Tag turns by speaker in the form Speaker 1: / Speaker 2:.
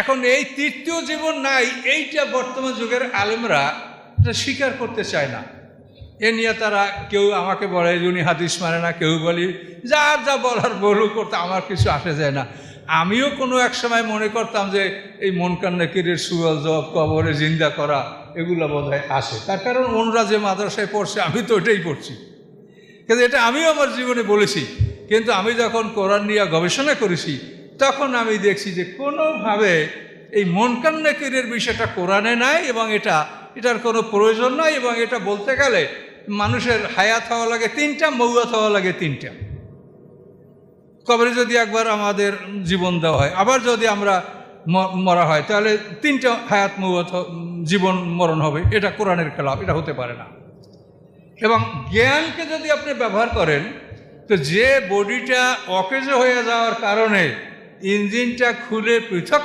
Speaker 1: এখন এই তৃতীয় জীবন নাই, এইটা বর্তমান যুগের আলেমরা এটা স্বীকার করতে চায় না। এ নিয়ে তারা কেউ আমাকে বলে উনি হাদিস মানে না, কেউ বলি যার যা বলার বলু করতে, আমার কিছু আসে যায় না। আমিও কোনো এক সময় মনে করতাম যে এই মুনকার নাকিরের সুয়াল জবাব, কবরে জিন্দা করা, এগুলো বোধহয় আসে। তার কারণ ওনরা যে মাদ্রাসায় পড়ছে আমি তো ওটাই পড়ছি, কিন্তু এটা আমিও আমার জীবনে বলেছি। কিন্তু আমি যখন কোরআন নিয়ে গবেষণা করেছি তখন আমি দেখছি যে কোনোভাবে এই মুনকার নাকিরের বিষয়টা কোরআনে নাই, এবং এটার কোনো প্রয়োজন নাই। এবং এটা বলতে গেলে মানুষের হায়াত হওয়া লাগে 3টা, মৌয়াত হওয়া লাগে 3টা। কবরে যদি একবার আমাদের জীবন দেওয়া হয়, আবার যদি আমরা মরা হয়, তাহলে 3টা হায়াত মৌয়াত জীবন মরণ হবে। এটা কোরআনের খেলাফ, এটা হতে পারে না। এবং জ্ঞানকে যদি আপনি ব্যবহার করেন, তো যে বডিটা অকেজো হয়ে যাওয়ার কারণে ইঞ্জিনটা খুলে পৃথক